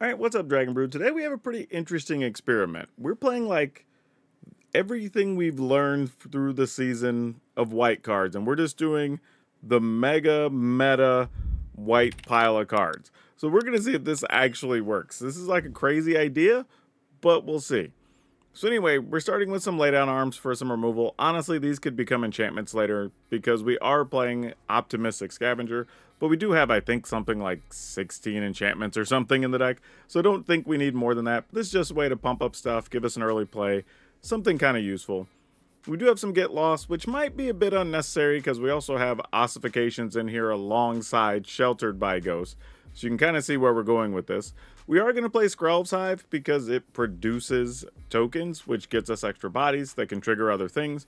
Alright, what's up, Dragon Brood? Today we have a pretty interesting experiment. We're playing like everything we've learned through the season of white cards, and we're just doing the mega meta white pile of cards. So we're going to see if this actually works. This is like a crazy idea, but we'll see. So anyway, we're starting with some laydown arms for some removal. Honestly, these could become enchantments later because we are playing Optimistic Scavenger, but we do have, I think, something like 16 enchantments or something in the deck, so don't think we need more than that. This is just a way to pump up stuff, give us an early play, something kind of useful. We do have some Get Lost, which might be a bit unnecessary because we also have Ossifications in here alongside Sheltered by Ghost, so you can kind of see where we're going with this. We are going to play Skrelv's Hive because it produces tokens, which gets us extra bodies that can trigger other things.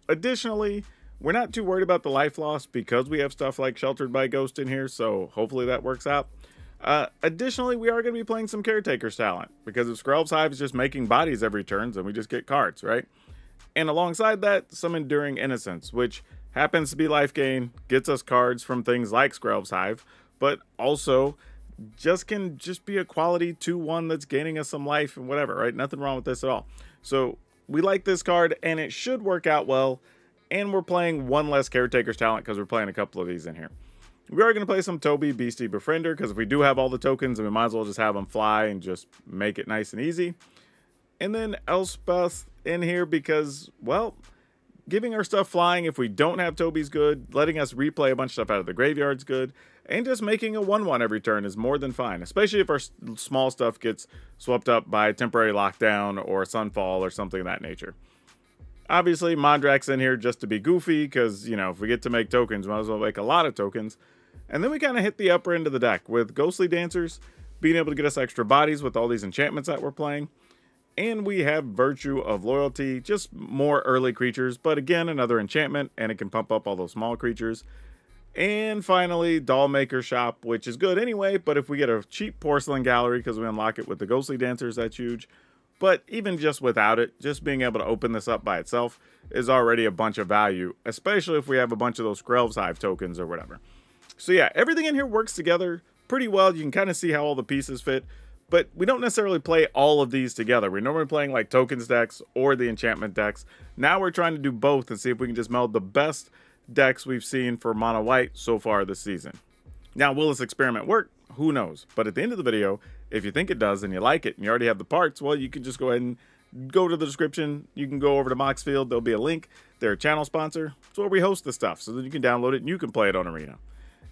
Additionally, we're not too worried about the life loss because we have stuff like Sheltered by Ghost in here, so hopefully that works out. Additionally, we are going to be playing some Caretaker's Talent because if Skrelv's Hive is just making bodies every turn, then we just get cards, right? And alongside that, some Enduring Innocence, which happens to be life gain, gets us cards from things like Skrelv's Hive, but also can be a quality 2/1 that's gaining us some life and whatever, right? Nothing wrong with this at all. So we like this card, and it should work out well. And we're playing one less Caretaker's Talent because we're playing a couple of these in here. We are going to play some Toby Beastie Befriender because if we do have all the tokens, then we might as well just have them fly and just make it nice and easy. And then Elspeth in here because, well, giving our stuff flying if we don't have Toby's good, letting us replay a bunch of stuff out of the graveyard's good, and just making a 1/1 every turn is more than fine, especially if our small stuff gets swept up by Temporary Lockdown or Sunfall or something of that nature. Obviously, Mondrak's in here just to be goofy because, you know, if we get to make tokens, we might as well make a lot of tokens. And then we kind of hit the upper end of the deck with Ghostly Dancers being able to get us extra bodies with all these enchantments that we're playing. And we have Virtue of Loyalty, just more early creatures, but again, another enchantment, and it can pump up all those small creatures. And finally, Dollmaker Shop, which is good anyway, but if we get a cheap Porcelain Gallery because we unlock it with the Ghostly Dancers, that's huge. But even just without it, just being able to open this up by itself is already a bunch of value, especially if we have a bunch of those Skrelv's Hive tokens or whatever. So yeah, everything in here works together pretty well. You can kind of see how all the pieces fit, but we don't necessarily play all of these together. We're normally playing like tokens decks or the enchantment decks. Now we're trying to do both and see if we can just meld the best decks we've seen for mono white so far this season. Now, will this experiment work? Who knows? But at the end of the video, if you think it does and you like it and you already have the parts, well, you can just go ahead and go to the description. You can go over to Moxfield. There'll be a link. They're a channel sponsor. It's where we host the stuff, so that you can download it and you can play it on Arena.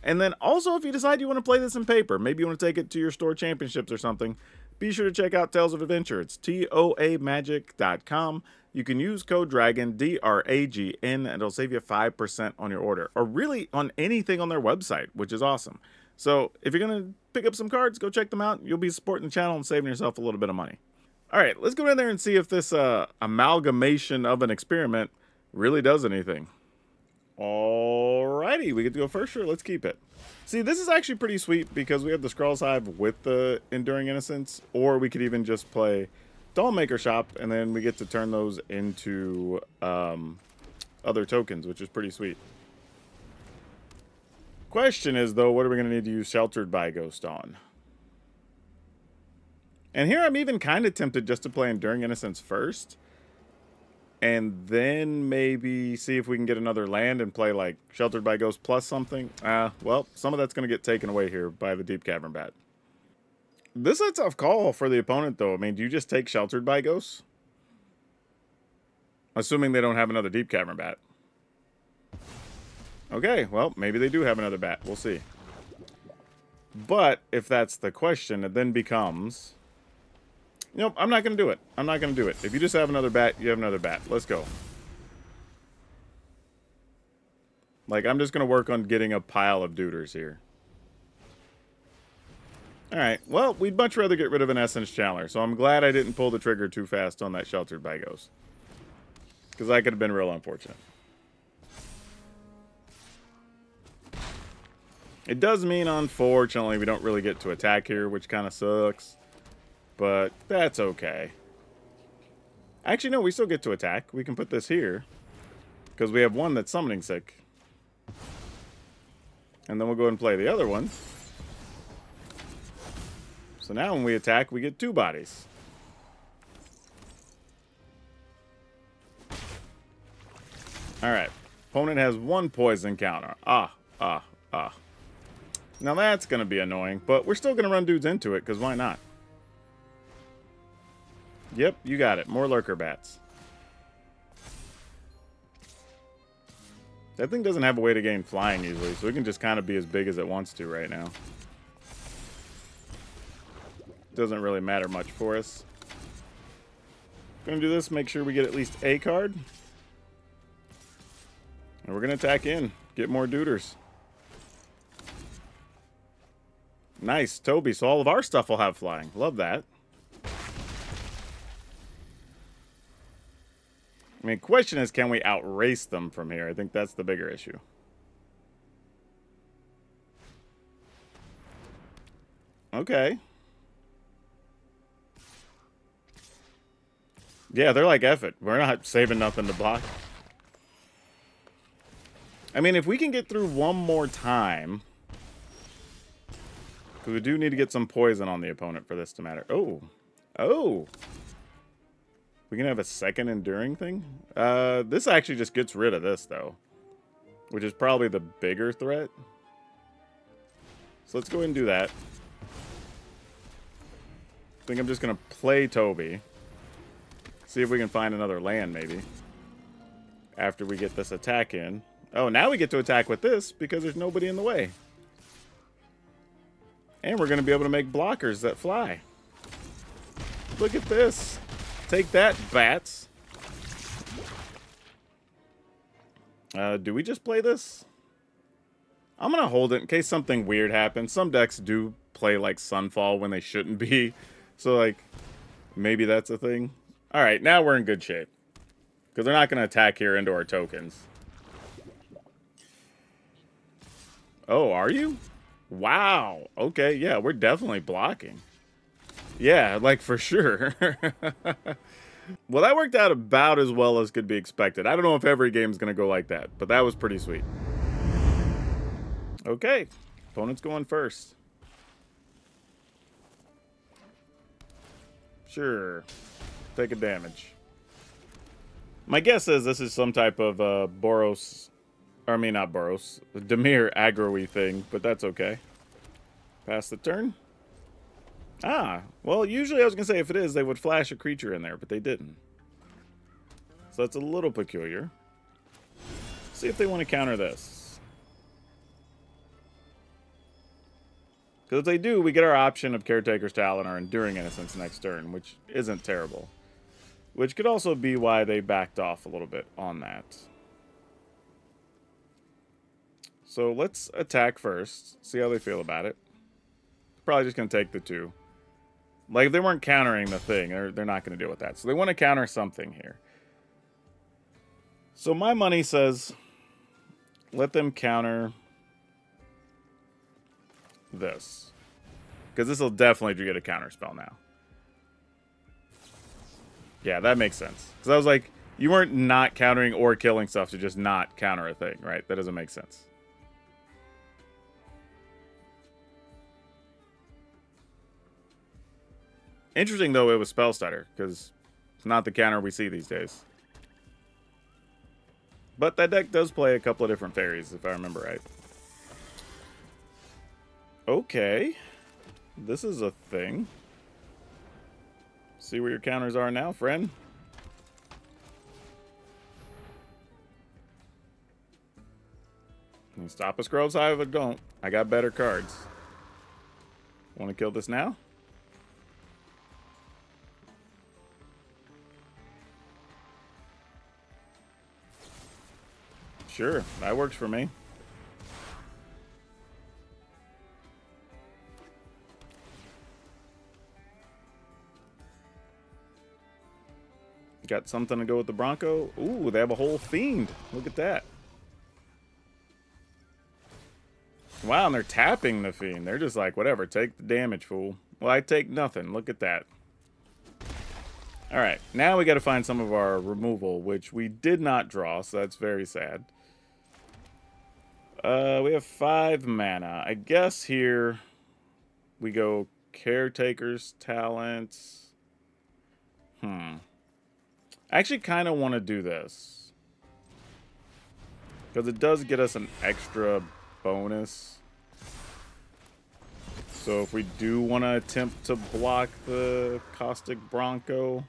And then also, if you decide you want to play this in paper, maybe you want to take it to your store championships or something, be sure to check out Tales of Adventure. It's toamagic.com. You can use code DRAGON, D-R-A-G-N, and it'll save you 5% on your order, or really on anything on their website, which is awesome. So if you're going to pick up some cards, go check them out. You'll be supporting the channel and saving yourself a little bit of money. All right, let's go in there and see if this amalgamation of an experiment really does anything. Alrighty, we get to go first. Sure, let's keep it. See, this is actually pretty sweet because we have the Skrelv's Hive with the Enduring Innocence, or we could even just play Dollmaker Shop, and then we get to turn those into other tokens, which is pretty sweet. Question is, though, what are we going to need to use Sheltered by Ghost on? And here I'm even kind of tempted just to play Enduring Innocence first, and then maybe see if we can get another land and play like Sheltered by Ghost plus something. Well, some of that's going to get taken away here by the Deep Cavern Bat. This is a tough call for the opponent, though. I mean, do you just take Sheltered by Ghosts? Assuming they don't have another Deep Cavern Bat. Okay, well, maybe they do have another bat. We'll see. But if that's the question, it then becomes... Nope, I'm not going to do it. I'm not going to do it. If you just have another bat, you have another bat. Let's go. Like, I'm just going to work on getting a pile of duders here. Alright, well, we'd much rather get rid of an Essence Channeler, so I'm glad I didn't pull the trigger too fast on that Sheltered by Ghost. Because that could have been real unfortunate. It does mean, unfortunately, we don't really get to attack here, which kind of sucks. But that's okay. Actually, no, we still get to attack. We can put this here. Because we have one that's summoning sick. And then we'll go ahead and play the other one. So now when we attack, we get 2 bodies. Alright. Opponent has 1 poison counter. Ah. Now that's going to be annoying, but we're still going to run dudes into it, because why not? Yep, you got it. More lurker bats. That thing doesn't have a way to gain flying easily, so it can just kind of be as big as it wants to right now. Doesn't really matter much for us. Gonna do this, make sure we get at least a card. And we're gonna attack in, get more duders. Nice, Toby, so all of our stuff will have flying. Love that. I mean, question is, can we outrace them from here? I think that's the bigger issue. Okay. Yeah, they're like, F it. We're not saving nothing to block. I mean, if we can get through one more time... Because we do need to get some poison on the opponent for this to matter. Oh. Oh. We can have a second enduring thing? This actually just gets rid of this, though. Which is probably the bigger threat. So let's go ahead and do that. I think I'm just going to play Toby. See if we can find another land, maybe. After we get this attack in. Oh, now we get to attack with this because there's nobody in the way. And we're going to be able to make blockers that fly. Look at this. Take that, bats. Do we just play this? I'm going to hold it in case something weird happens. Some decks do play like Sunfall when they shouldn't be. So, like, maybe that's a thing. Alright, now we're in good shape. Because they're not going to attack here into our tokens. Oh, are you? Wow. Okay, yeah, we're definitely blocking. Yeah, like, for sure. Well, that worked out about as well as could be expected. I don't know if every game's going to go like that, but that was pretty sweet. Okay, opponent's going first. Sure. Take a damage. My guess is this is some type of Boros... I mean, not Boros. Dimir aggro-y thing, but that's okay. Pass the turn. Ah, well, usually I was going to say if it is, they would flash a creature in there, but they didn't. So that's a little peculiar. See if they want to counter this. Because if they do, we get our option of Caretaker's Talon or Enduring Innocence next turn, which isn't terrible. Which could also be why they backed off a little bit on that. So let's attack first. See how they feel about it. Probably just going to take the 2. Like, if they weren't countering the thing, they're not going to deal with that. So they want to counter something here. So my money says, let them counter this. Because this will definitely get a counter spell now. Yeah, that makes sense. Because I was like, you weren't not countering or killing stuff to just not counter a thing, right? That doesn't make sense. Interesting, though, it was Spell Stutter, because it's not the counter we see these days. But that deck does play a couple of different fairies, if I remember right. Okay. This is a thing. See where your counters are now, friend. Can you stop us, Groves? I don't. I got better cards. Want to kill this now? Sure, that works for me. Got something to go with the Bronco. Ooh, they have a whole fiend. Look at that. Wow, and they're tapping the fiend. They're just like, whatever, take the damage, fool. Well, I take nothing. Look at that. Alright, now we got to find some of our removal, which we did not draw, so that's very sad. We have 5 mana. I guess here we go Caretaker's Talents. I actually kind of want to do this. Because it does get us an extra bonus. So if we do want to attempt to block the Caustic Bronco.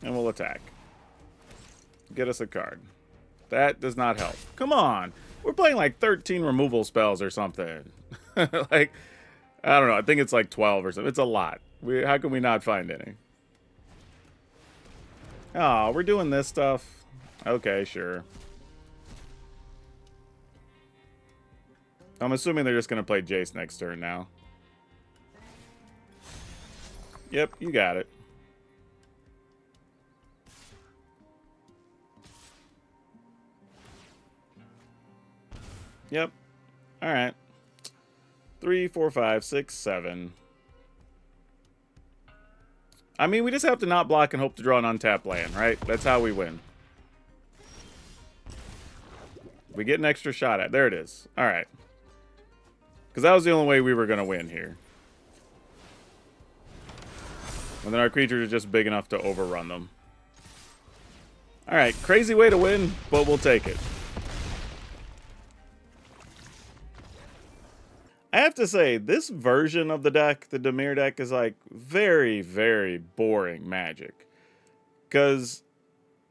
And we'll attack. Get us a card. That does not help. Come on. We're playing like 13 removal spells or something. Like, I don't know. I think it's like 12 or something. It's a lot. How can we not find any? Oh, we're doing this stuff. Okay, sure. I'm assuming they're just going to play Jace next turn now. Yep, you got it. Yep. All right. 3, 4, 5, 6, 7. I mean, we just have to not block and hope to draw an untapped land, right? That's how we win. We get an extra shot at. There it is. All right. Because that was the only way we were going to win here. And then our creatures are just big enough to overrun them. All right. Crazy way to win, but we'll take it. I have to say, this version of the deck, the Dimir deck, is like very, very boring Magic. Because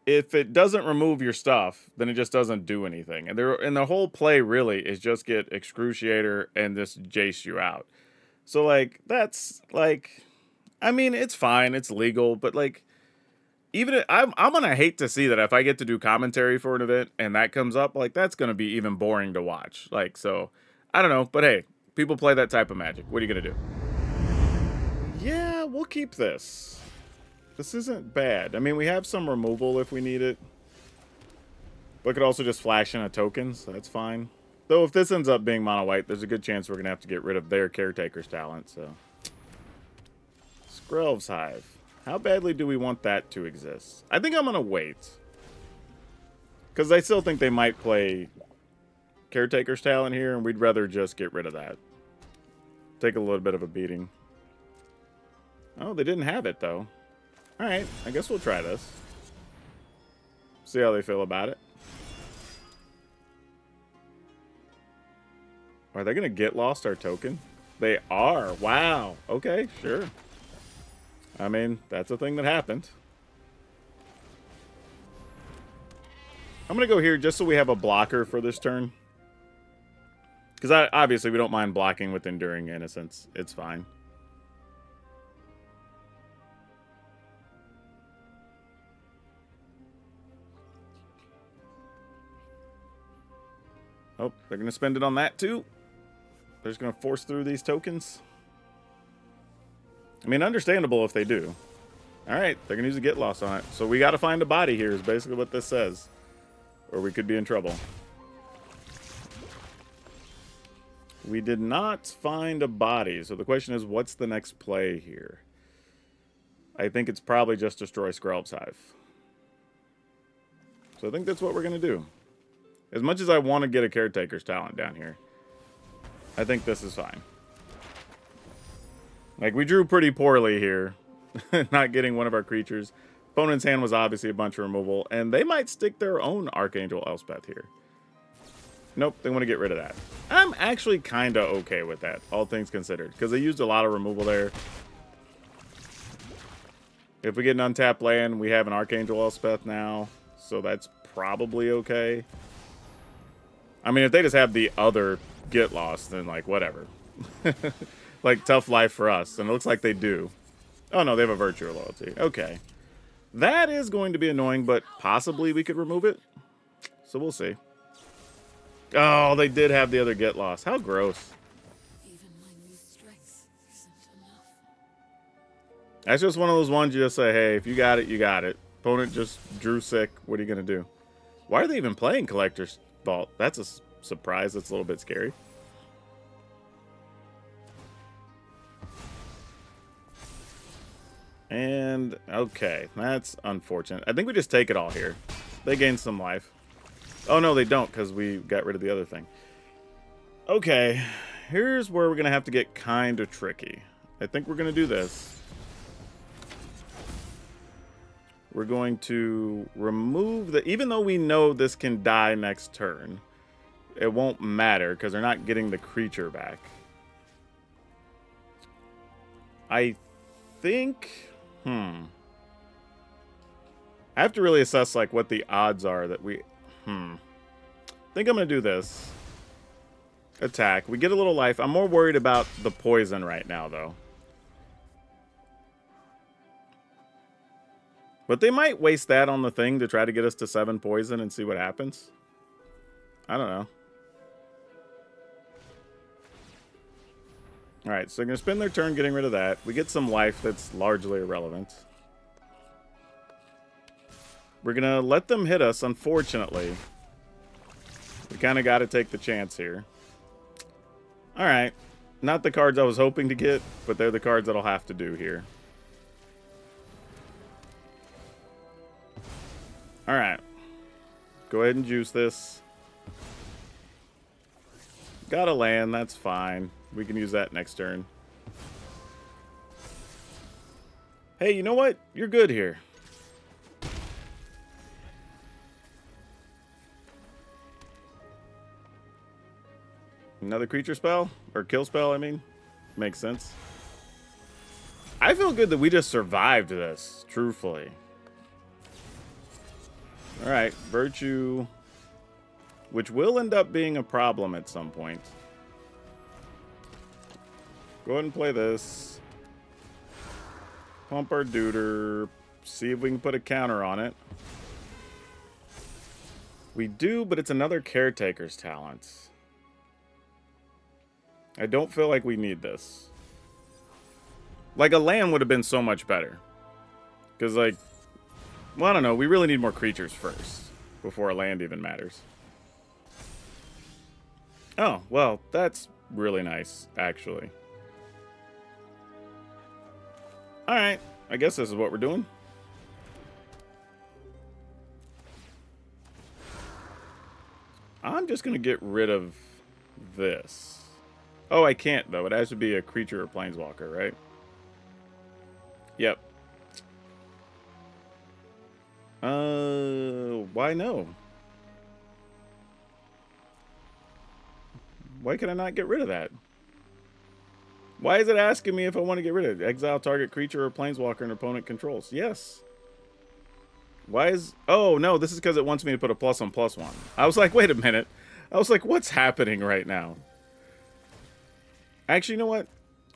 if it doesn't remove your stuff, then it just doesn't do anything. And the whole play really is just get Excruciator and just Jace you out. So like, that's like, I mean, it's fine, it's legal, but like, even I'm gonna hate to see that if I get to do commentary for an event and that comes up, like that's gonna be even boring to watch. Like, so I don't know, but hey. People play that type of Magic. What are you going to do? Yeah, we'll keep this. This isn't bad. I mean, we have some removal if we need it. But could also just flash in a token, so that's fine. Though if this ends up being mono white, there's a good chance we're going to have to get rid of their Caretaker's Talent, so. Skrelv's Hive. How badly do we want that to exist? I think I'm going to wait. Because I still think they might play Caretaker's Talent here, and we'd rather just get rid of that. Take a little bit of a beating. Oh, they didn't have it, though. Alright, I guess we'll try this. See how they feel about it. Are they going to get lost our token? They are. Wow. Okay, sure. I mean, that's a thing that happened. I'm going to go here just so we have a blocker for this turn. Because obviously we don't mind blocking with Enduring Innocence. It's fine. Oh, they're going to spend it on that too. They're just going to force through these tokens. I mean, understandable if they do. Alright, they're going to use a Get Lost on it. So we got to find a body here is basically what this says. Or we could be in trouble. We did not find a body, so the question is, what's the next play here? I think it's probably just destroy Skrelv's Hive. So I think that's what we're going to do. As much as I want to get a Caretaker's Talent down here, I think this is fine. Like, we drew pretty poorly here, not getting one of our creatures. Opponent's hand was obviously a bunch of removal, and they might stick their own Archangel Elspeth here. Nope, they want to get rid of that. I'm actually kind of okay with that, all things considered, because they used a lot of removal there. If we get an untapped land, we have an Archangel Elspeth now, so that's probably okay. I mean, if they just have the other Get Lost, then, like, whatever. Like, tough life for us, and it looks like they do. Oh, no, they have a Virtue Loyalty. Okay. That is going to be annoying, but possibly we could remove it. So we'll see. Oh, they did have the other Get Lost. How gross. Even my new strength isn't enough. That's just one of those ones you just say, hey, if you got it, you got it. Opponent just drew sick. What are you going to do? Why are they even playing Collector's Vault? That's a surprise. That's a little bit scary. And, okay. That's unfortunate. I think we just take it all here. They gain some life. Oh, no, they don't, because we got rid of the other thing. Okay, here's where we're going to have to get kind of tricky. I think we're going to do this. We're going to remove the... Even though we know this can die next turn, it won't matter because they're not getting the creature back. I think... I have to really assess, like, what the odds are that we... I think I'm going to do this. Attack. We get a little life. I'm more worried about the poison right now, though. But they might waste that on the thing to try to get us to 7 poison and see what happens. I don't know. Alright, so they're going to spend their turn getting rid of that. We get some life that's largely irrelevant. We're going to let them hit us, unfortunately. We kind of got to take the chance here. Alright. Not the cards I was hoping to get, but they're the cards that I'll have to do here. Alright. Go ahead and juice this. Got a land, that's fine. We can use that next turn. Hey, you know what? You're good here. Another creature spell? Or kill spell, I mean. Makes sense. I feel good that we just survived this, truthfully. Alright, Virtue, which will end up being a problem at some point. Go ahead and play this. Pump our Duder. See if we can put a counter on it. We do, but it's another Caretaker's Talent. I don't feel like we need this. Like, a land would have been so much better. Because, like... Well, I don't know. We really need more creatures first. Before a land even matters. Oh, well, that's really nice, actually. Alright. I guess this is what we're doing. I'm just going to get rid of this. Oh, I can't, though. It has to be a creature or planeswalker, right? Yep. Why no? Why can I not get rid of that? Why is it asking me if I want to get rid of it? Exile target creature or planeswalker an opponent controls. Yes. Why is... Oh, no, this is because it wants me to put a +1/+1. I was like, wait a minute. I was like, what's happening right now? Actually, you know what?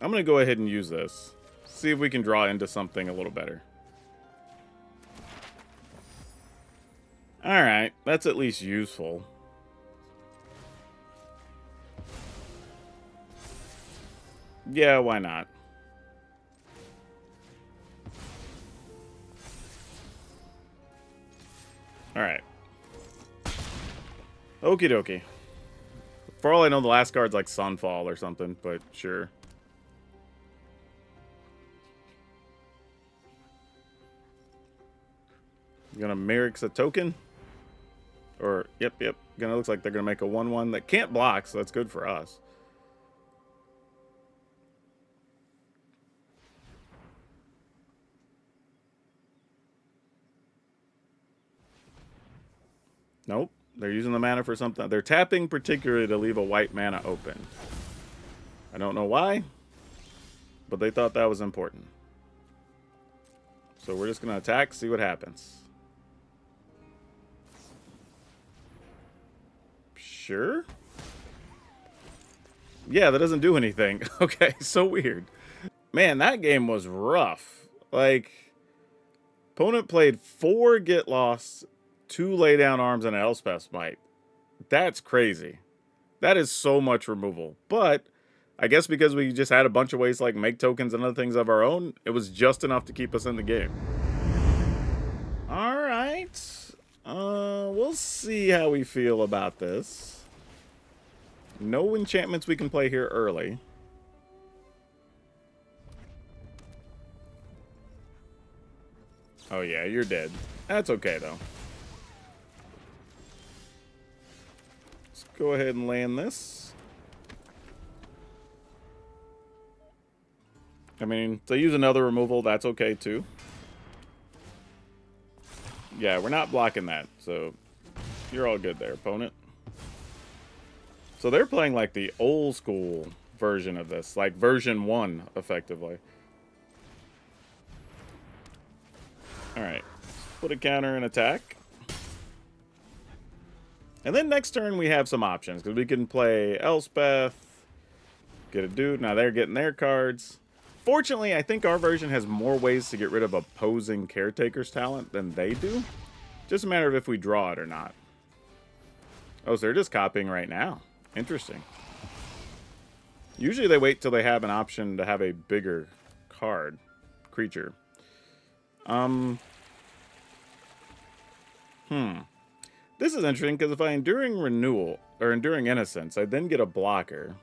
I'm going to go ahead and use this. See if we can draw into something a little better. Alright, that's at least useful. Yeah, why not? Alright. Okie dokie. For all I know, the last card's like Sunfall or something, but sure. Gonna Merrick's a token? Or, yep. Gonna looks like they're gonna make a 1/1 that can't block, so that's good for us. Nope. They're using the mana for something. They're tapping particularly to leave a white mana open. I don't know why, but they thought that was important. So we're just gonna attack, see what happens. Sure. Yeah, that doesn't do anything. Okay, so weird. Man, that game was rough. Like, opponent played 4 Get Lost, 2 Lay Down Arms, and an Elspeth's Might. That's crazy. That is so much removal. But I guess because we just had a bunch of ways to like make tokens and other things of our own, it was just enough to keep us in the game. All right. We'll see how we feel about this. No enchantments we can play here early. Oh yeah, you're dead. That's okay though. Let's go ahead and land this. I mean, if they use another removal, that's okay too. Yeah, we're not blocking that, so you're all good there, opponent. So they're playing like the old school version of this, like version 1, effectively. Alright, put a counter and attack. And then next turn we have some options, because we can play Elspeth, get a dude. Now they're getting their cards. Fortunately, I think our version has more ways to get rid of opposing Caretaker's talent than they do. Just a matter of if we draw it or not. Oh, so they're just copying right now. Interesting. Usually they wait till they have an option to have a bigger creature. This is interesting, because if I Enduring Renewal, or Enduring Innocence, I then get a blocker.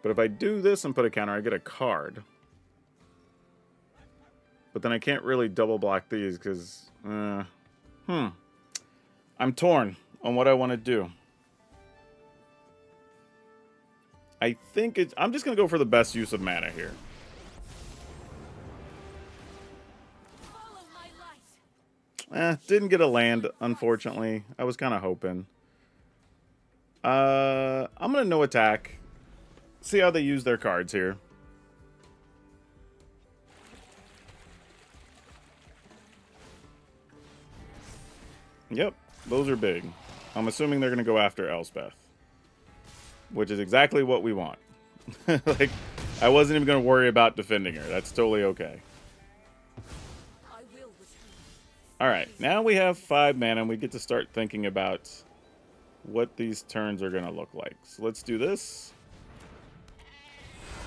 But if I do this and put a counter, I get a card. But then I can't really double block these, because... I'm torn on what I want to do. I think it's... I'm just going to go for the best use of mana here. Didn't get a land, unfortunately. I was kind of hoping. I'm going to no attack. See how they use their cards here. Yep, those are big. I'm assuming they're going to go after Elspeth. Which is exactly what we want. Like, I wasn't even going to worry about defending her. That's totally okay. Alright, now we have 5 mana and we get to start thinking about what these turns are going to look like. So let's do this.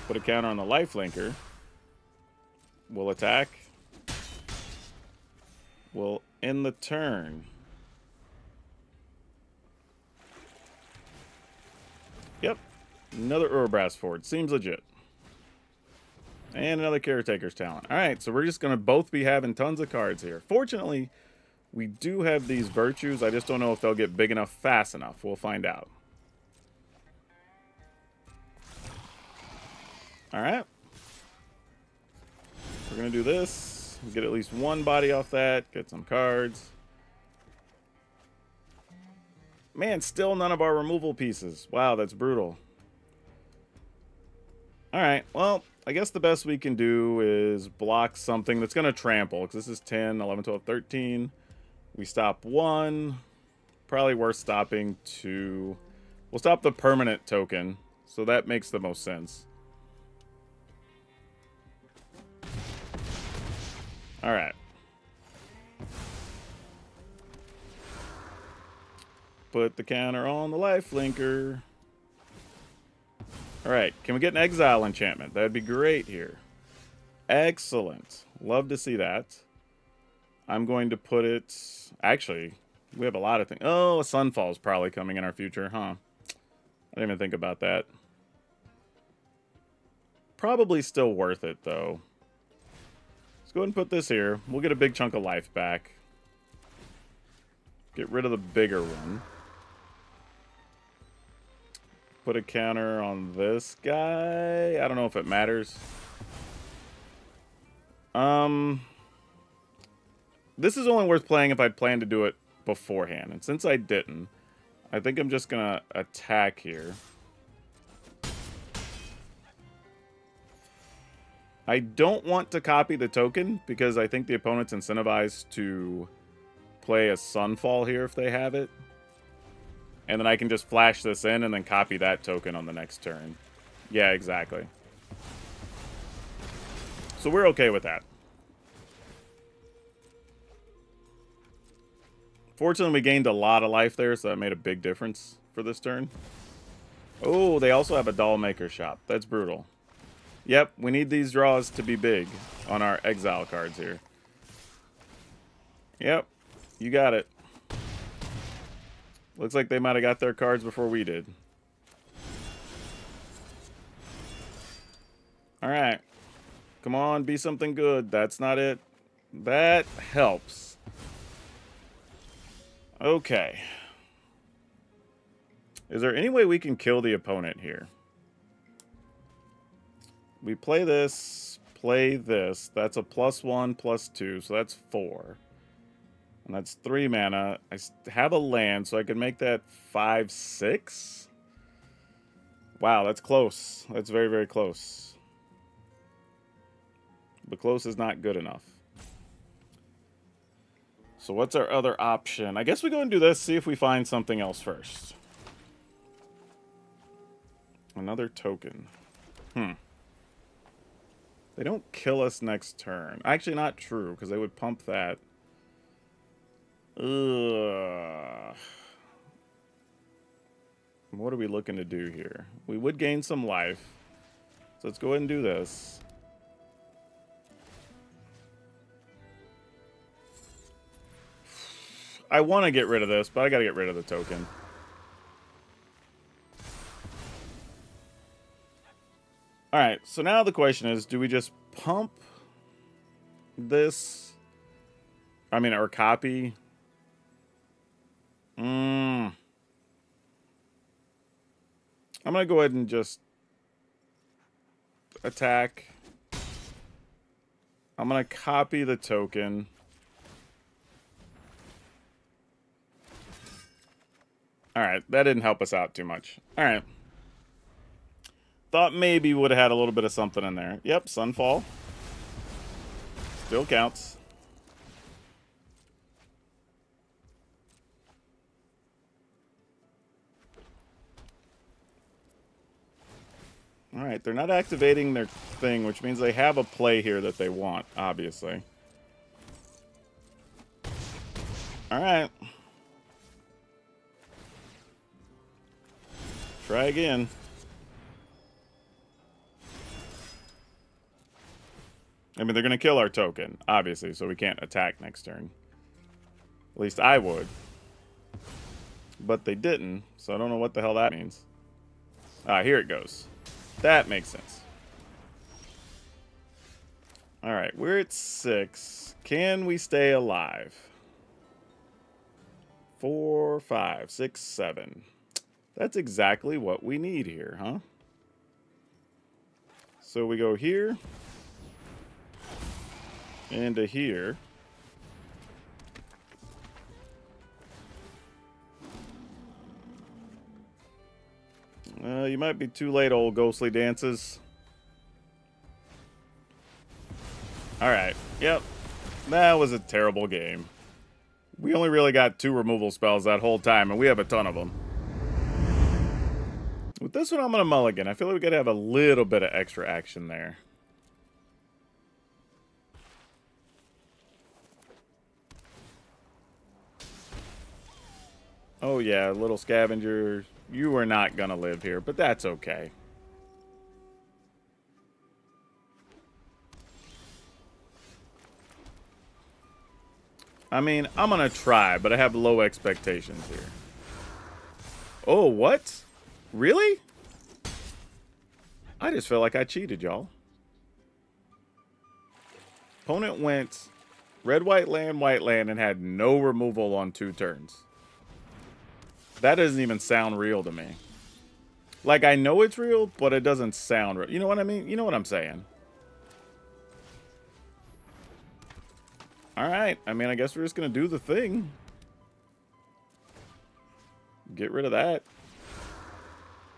Put a counter on the lifelinker. We'll attack. We'll end the turn. Yep. Another Urbrass forward. Seems legit. And another Caretaker's talent. Alright, so we're just going to both be having tons of cards here. Fortunately, we do have these virtues. I just don't know if they'll get big enough fast enough. We'll find out. Alright. We're going to do this. Get at least one body off that. Get some cards. Man, still none of our removal pieces. Wow, that's brutal. Alright, well, I guess the best we can do is block something that's going to trample. Because this is 10, 11, 12, 13. We stop 1. Probably worth stopping 2. We'll stop the permanent token. So that makes the most sense. Alright. Put the counter on the lifelinker. Alright, can we get an exile enchantment? That'd be great here. Excellent. Love to see that. I'm going to put it... Actually, we have a lot of things. Oh, a Sunfall's probably coming in our future, huh? I didn't even think about that. Probably still worth it, though. Let's go ahead and put this here. We'll get a big chunk of life back. Get rid of the bigger one. Put a counter on this guy. I don't know if it matters. This is only worth playing if I'd planned to do it beforehand. And since I didn't, I think I'm just going to attack here. I don't want to copy the token because I think the opponent's incentivized to play a Sunfall here if they have it. And then I can just flash this in and then copy that token on the next turn. Yeah, exactly. So we're okay with that. Fortunately, we gained a lot of life there, so that made a big difference for this turn. Oh, they also have a Dollmaker shop. That's brutal. Yep, we need these draws to be big on our exile cards here. Yep, you got it. Looks like they might have got their cards before we did. Alright. Come on, be something good. That's not it. That helps. Okay. Is there any way we can kill the opponent here? We play this. play this. That's a +1, +2, so that's 4. And that's 3 mana. I have a land, so I can make that 5, 6. Wow, that's close. That's very, very close. But close is not good enough. So what's our other option? I guess we go and do this, see if we find something else first. Another token. They don't kill us next turn. Actually, not true, because they would pump that. Ugh. What are we looking to do here? We would gain some life. So let's go ahead and do this. I want to get rid of this, but I got to get rid of the token. Alright, so now the question is, do we just pump this? I mean, or copy? I'm going to go ahead and just attack. I'm going to copy the token. Alright, that didn't help us out too much. Alright. Thought maybe would have had a little bit of something in there. Yep, Sunfall. Still counts. Alright, they're not activating their thing, which means they have a play here that they want, obviously. Alright. Try again. I mean, they're going to kill our token, obviously, so we can't attack next turn. At least I would. But they didn't, so I don't know what the hell that means. Ah, here it goes. That makes sense. Alright, we're at 6. Can we stay alive? 4, 5, 6, 7. That's exactly what we need here, huh? So we go here. Into here. You might be too late, old ghostly dances. Alright, yep. That was a terrible game. We only really got 2 removal spells that whole time, and we have a ton of them. With this one, I'm going to mulligan. I feel like we got to have a little bit of extra action there. Oh yeah, little scavenger. You are not going to live here, but that's okay. I mean, I'm going to try, but I have low expectations here. Oh, what? Really? I just feel like I cheated, y'all. Opponent went red, white land, and had no removal on 2 turns. That doesn't even sound real to me. Like, I know it's real, but it doesn't sound real. You know what I mean? You know what I'm saying? Alright, I mean, I guess we're just going to do the thing. Get rid of that.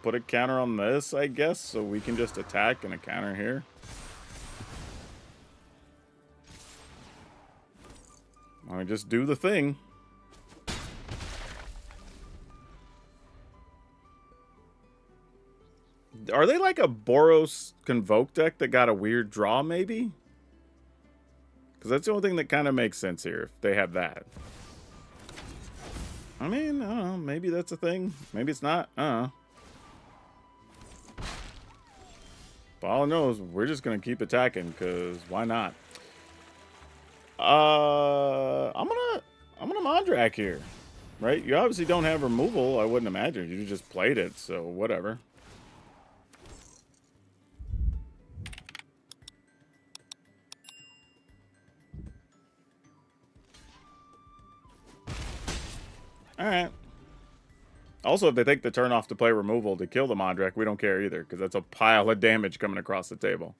Put a counter on this, I guess, so we can just attack and a counter here. I mean, just do the thing. Are they like a Boros Convoke deck that got a weird draw, maybe? Because that's the only thing that kind of makes sense here, if they have that. I mean, I don't know. Maybe that's a thing. Maybe it's not. I don't know. But all I know is we're just going to keep attacking, because why not? I'm gonna Mondrak here. Right? You obviously don't have removal, I wouldn't imagine. You just played it, so whatever. Alright. Also, if they take the turn off to play removal to kill the Mondrak, we don't care either, because that's a pile of damage coming across the table.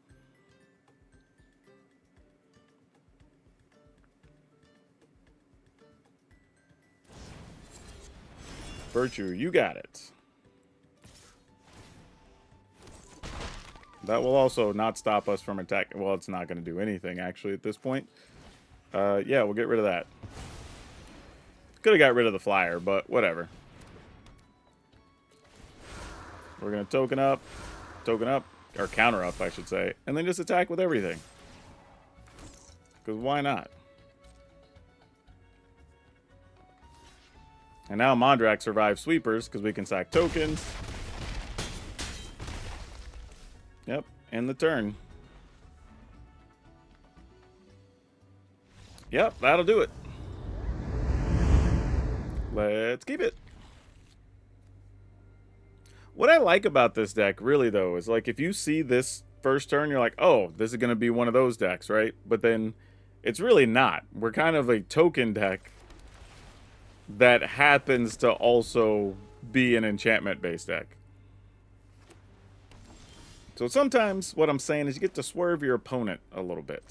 Virtue, you got it. That will also not stop us from attacking. Well, it's not going to do anything, actually, at this point. Yeah, we'll get rid of that. Could have got rid of the flyer, but whatever. We're going to token up, or counter up, I should say, and then just attack with everything. Because why not? And now Mondrak survives sweepers, because we can sack tokens. Yep, end the turn. Yep, that'll do it. Let's keep it. What I like about this deck, really, though, is like if you see this first turn, you're like, oh, this is going to be one of those decks, right? But then it's really not. We're kind of a token deck that happens to also be an enchantment-based deck. So sometimes what I'm saying is you get to swerve your opponent a little bit.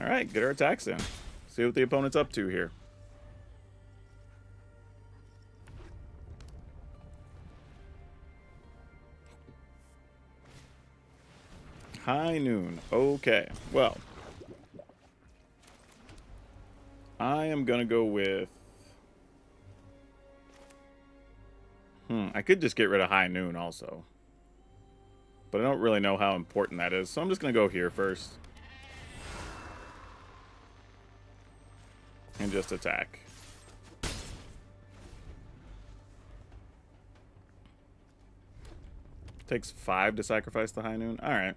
All right, get our attacks in. See what the opponent's up to here. High noon. Okay, well. I am going to go with... I could just get rid of high noon also. But I don't really know how important that is, so I'm just going to go here first. And just attack. Takes 5 to sacrifice the high noon. Alright.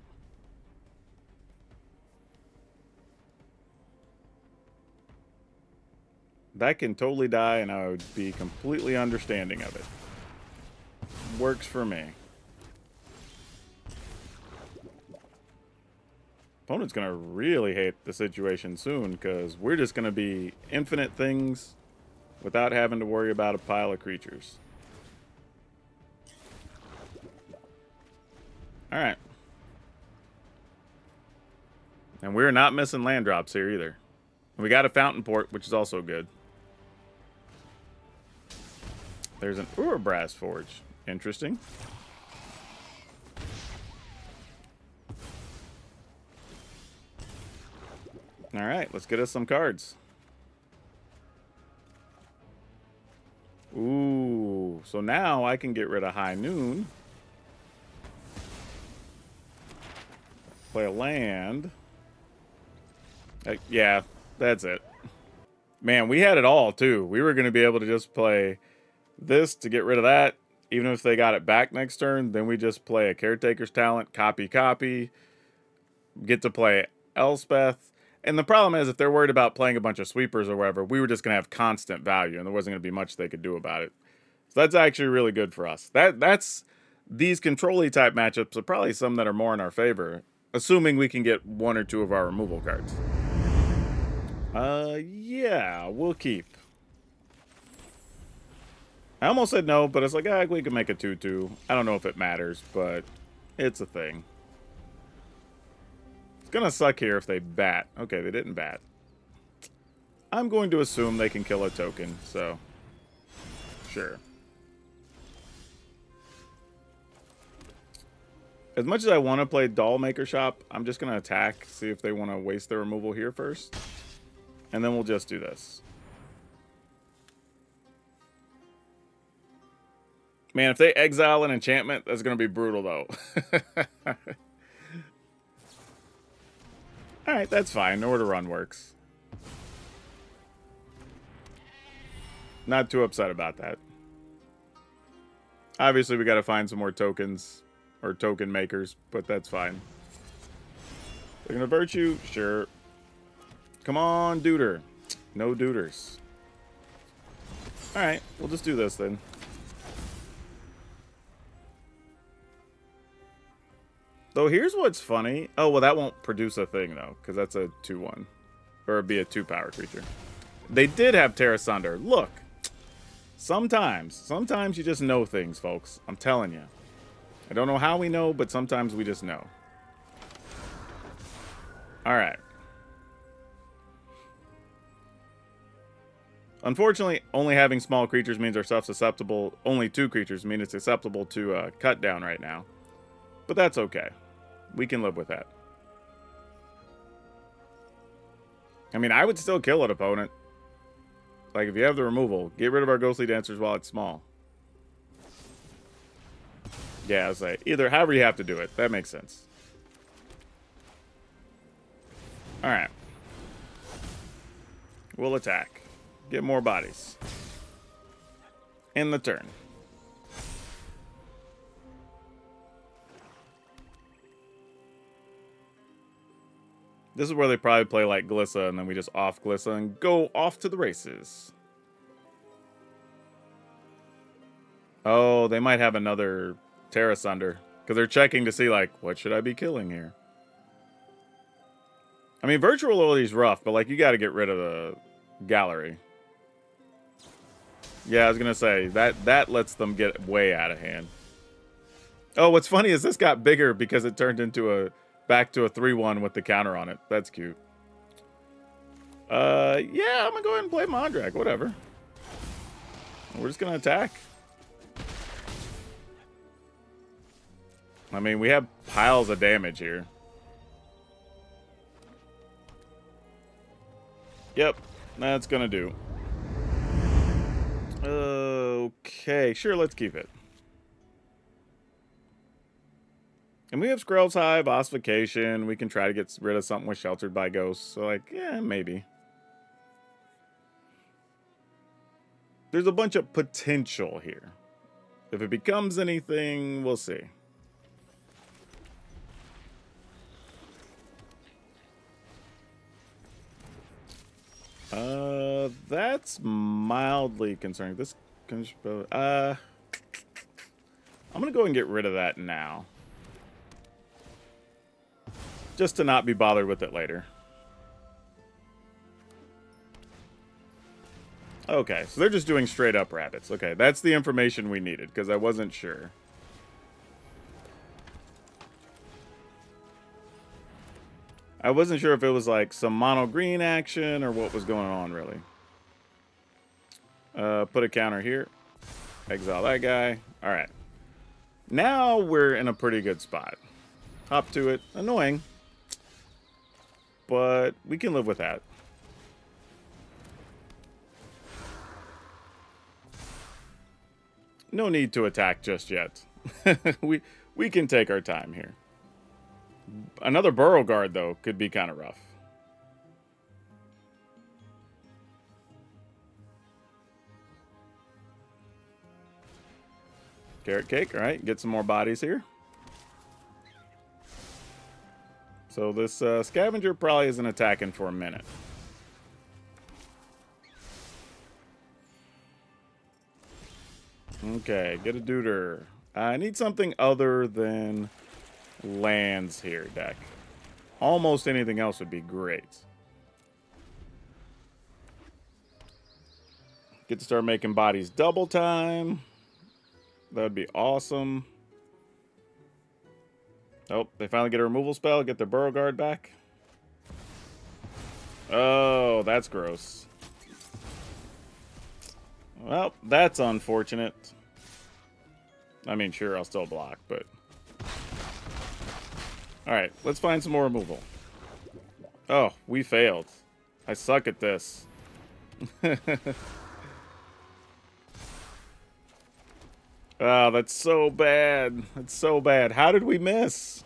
That can totally die, and I would be completely understanding of it. Works for me. Opponent's going to really hate the situation soon, because we're just going to be infinite things without having to worry about a pile of creatures. Alright. And we're not missing land drops here either. We got a Fountain Port, which is also good. There's an Urabrass Forge. Interesting. Alright, let's get us some cards. Ooh, so now I can get rid of High Noon. Play a land. Yeah, that's it. Man, we had it all, too. We were going to be able to just play this to get rid of that. Even if they got it back next turn, then we just play a Caretaker's Talent, copy, get to play Elspeth. And the problem is, if they're worried about playing a bunch of sweepers or whatever, we were just going to have constant value, and there wasn't going to be much they could do about it. So that's actually really good for us. That's these control-y type matchups are probably some that are more in our favor, assuming we can get 1 or 2 of our removal cards. Yeah, we'll keep. I almost said no, but it's like, we can make a 2-2. I don't know if it matters, but it's a thing. It's gonna suck here if they bat. Okay, they didn't bat. I'm going to assume they can kill a token, so sure. As much as I want to play Doll Maker Shop, I'm just gonna attack, see if they want to waste their removal here first. And then we'll just do this. Man, if they exile an enchantment, that's going to be brutal, though. Alright, that's fine. Nowhere to run works. Not too upset about that. Obviously, we got to find some more tokens. Or token makers, but that's fine. They're going to Virtue? Sure. Come on, Duder. No Duders. Alright, we'll just do this then. Though here's what's funny. Oh, well, that won't produce a thing, though, because that's a 2-1. Or it'd be a 2-power creature. They did have Terra Sunder. Look. Sometimes you just know things, folks. I'm telling you. I don't know how we know, but sometimes we just know. Alright. Unfortunately, only having small creatures means our stuff's susceptible. Only 2 creatures mean it's susceptible to cut down right now. But that's okay. We can live with that. I mean, I would still kill an opponent. Like, if you have the removal, get rid of our Ghostly Dancers while it's small. Yeah, I was like, either however you have to do it. That makes sense. Alright. We'll attack. Get more bodies. In the turn. This is where they probably play like Glissa, and then we just off Glissa and go off to the races. Oh, they might have another Terra Sunder, because they're checking to see, like, what should I be killing here? I mean, Virtual Loyalty is rough, but, like, you got to get rid of the gallery. Yeah, I was going to say, that lets them get way out of hand. Oh, what's funny is this got bigger because it turned into back to a 3-1 with the counter on it. That's cute. Yeah, I'm going to go ahead and play PowrDragn. Whatever. We're just going to attack. I mean, we have piles of damage here. Yep, that's going to do. Okay, sure, let's keep it. And we have Skrell's Hive, Ossification. We can try to get rid of something with Sheltered by Ghosts. So, like, yeah, maybe. There's a bunch of potential here. If it becomes anything, we'll see. That's mildly concerning. This, I'm gonna go and get rid of that now. Just to not be bothered with it later. Okay, so they're just doing straight up rabbits. Okay, that's the information we needed, because I wasn't sure. I wasn't sure if it was like some mono green action or what was going on, really. Put a counter here. Exile that guy. Alright. Now we're in a pretty good spot. Hop to it. Annoying. But we can live with that. No need to attack just yet. we can take our time here. Another Burrow Guard, though, could be kind of rough. Carrot Cake, all right. Get some more bodies here. So this Scavenger probably isn't attacking for a minute. Okay, get a Deuter. I need something other than lands here, deck. Almost anything else would be great. Get to start making bodies double time. That would be awesome. Oh, they finally get a removal spell. Get their Burrow Guard back. Oh, that's gross. Well, that's unfortunate. I mean, sure, I'll still block, but... Alright, let's find some more removal. Oh, we failed. I suck at this. Oh, that's so bad. That's so bad. How did we miss?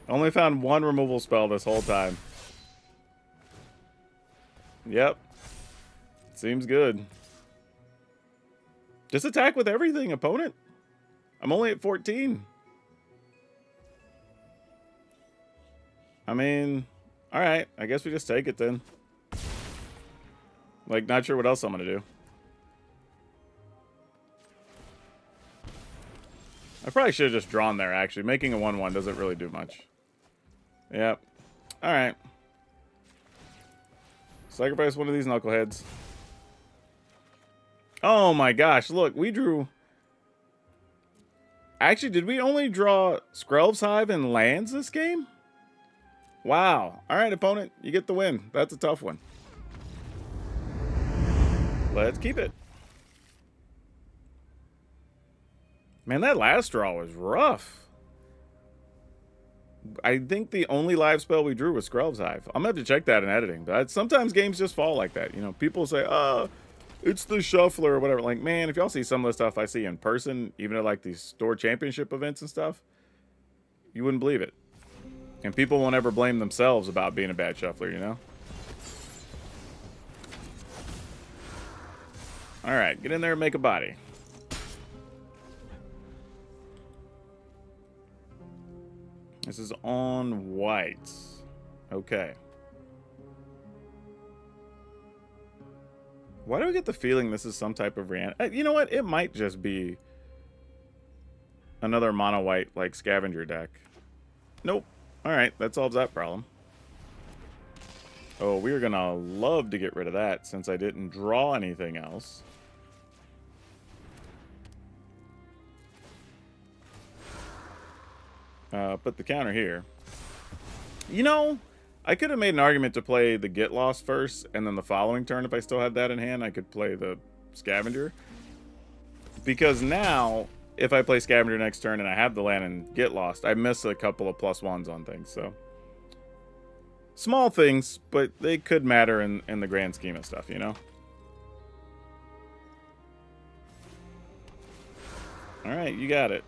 Only found one removal spell this whole time. Yep. Seems good. Just attack with everything, opponent. I'm only at 14. I mean, alright. I guess we just take it then. Like, not sure what else I'm going to do. I probably should have just drawn there, actually. Making a 1-1 doesn't really do much. Yep. Alright. Sacrifice one of these knuckleheads. Oh my gosh, look, we drew... Actually, did we only draw Skrell's Hive and lands this game? Wow. Alright, opponent, you get the win. That's a tough one. Let's keep it. Man, that last draw was rough. I think the only live spell we drew was Skrelv's Hive. I'm going to have to check that in editing. But sometimes games just fall like that. You know, people say, oh, it's the shuffler or whatever. Like, man, if y'all see some of the stuff I see in person, even at like these store championship events and stuff, you wouldn't believe it. And people won't ever blame themselves about being a bad shuffler, you know? All right, get in there and make a body. This is on whites. Okay. Why do I get the feeling this is some type of reanimator? You know what? It might just be another mono white like scavenger deck. Nope. All right, that solves that problem. Oh, we're gonna love to get rid of that since I didn't draw anything else. Put the counter here. You know, I could have made an argument to play the Get Lost first, and then the following turn, if I still had that in hand, I could play the Scavenger. Because now, if I play Scavenger next turn and I have the land and Get Lost, I miss a couple of +1s on things, so. Small things, but they could matter in the grand scheme of stuff, you know? Alright, you got it.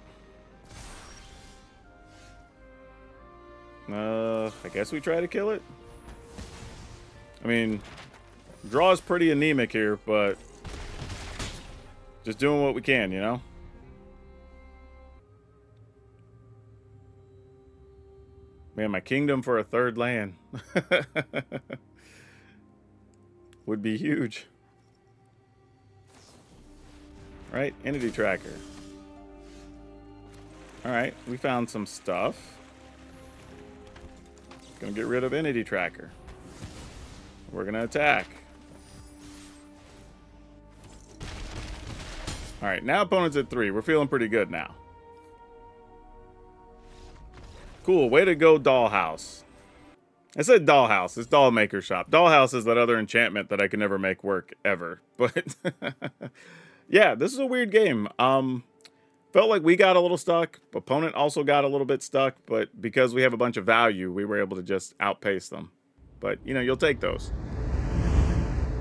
I guess we try to kill it. I mean, draw is pretty anemic here, but just doing what we can, you know? Man, my kingdom for a third land would be huge. Right, entity tracker. Alright, we found some stuff. Gonna get rid of entity tracker. We're gonna attack. Alright, now opponent's at 3. We're feeling pretty good now. Cool, way to go, Dollhouse. I said Dollhouse, it's Doll Maker Shop. Dollhouse is that other enchantment that I can never make work, ever. But, yeah, this is a weird game. Felt like we got a little stuck. Opponent also got a little bit stuck, but because we have a bunch of value, we were able to just outpace them. But, you know, you'll take those.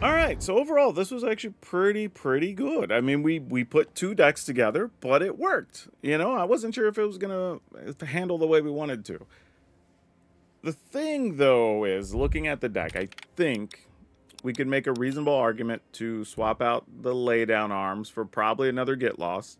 All right, so overall, this was actually pretty good. I mean, we put 2 decks together, but it worked. You know, I wasn't sure if it was going to handle the way we wanted to. The thing, though, is looking at the deck, I think we could make a reasonable argument to swap out the laydown arms for probably another Get Lost.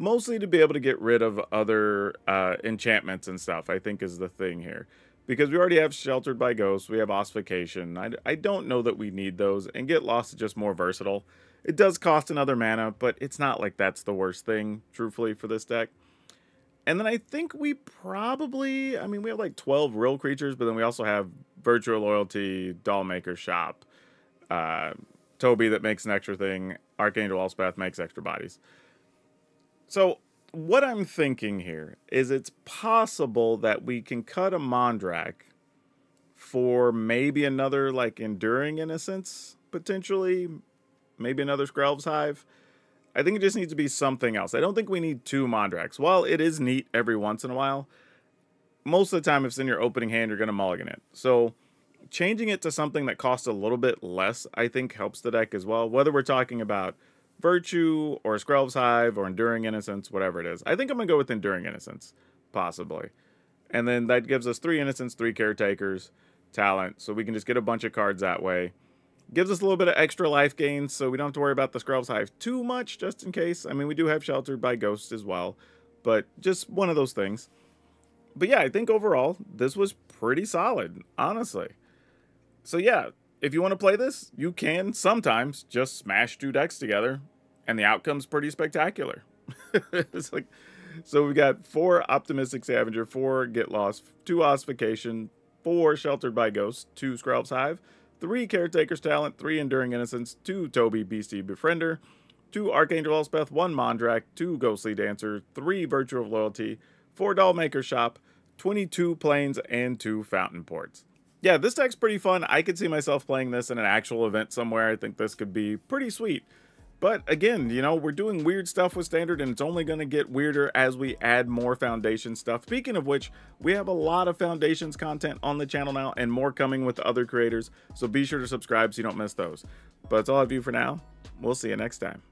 Mostly to be able to get rid of other enchantments and stuff, I think is the thing here. Because we already have Sheltered by Ghosts, we have Ossification. I don't know that we need those, and Get Lost is just more versatile. It does cost another mana, but it's not like that's the worst thing, truthfully, for this deck. And then I think we probably, I mean, we have like 12 real creatures, but then we also have Virtual Loyalty, Dollmaker Shop, Toby that makes an extra thing, Archangel Elspeth makes extra bodies. So, what I'm thinking here is it's possible that we can cut a Mondrak for maybe another, like, Enduring Innocence, potentially. Maybe another Skrelv's Hive. I think it just needs to be something else. I don't think we need 2 Mondraks. While it is neat every once in a while, most of the time if it's in your opening hand, you're going to mulligan it. So, changing it to something that costs a little bit less, I think, helps the deck as well. Whether we're talking about Virtue, or Skrelv's Hive, or Enduring Innocence, whatever it is. I think I'm going to go with Enduring Innocence, possibly. And then that gives us 3 Innocence, 3 Caretakers, Talent, so we can just get a bunch of cards that way. Gives us a little bit of extra life gains, so we don't have to worry about the Skrelv's Hive too much, just in case. I mean, we do have Sheltered by Ghosts as well, but just one of those things. But yeah, I think overall, this was pretty solid, honestly. So yeah, if you want to play this, you can sometimes just smash 2 decks together, and the outcome's pretty spectacular. It's like, so we got 4 Optimistic Scavenger, 4 Get Lost, 2 Ossification, 4 Sheltered by Ghosts, 2 Skrelv's Hive, 3 Caretaker's Talent, 3 Enduring Innocence, 2 Toby Beastie Befriender, 2 Archangel Elspeth, 1 Mondrak, 2 Ghostly Dancer, 3 Virtue of Loyalty, 4 Dollmaker Shop, 22 Plains, and 2 Fountain Ports. Yeah, this deck's pretty fun. I could see myself playing this in an actual event somewhere. I think this could be pretty sweet. But again, you know, we're doing weird stuff with Standard, and it's only going to get weirder as we add more Foundation stuff. Speaking of which, we have a lot of Foundations content on the channel now, and more coming with other creators, so be sure to subscribe so you don't miss those. But that's all I have for you for now. We'll see you next time.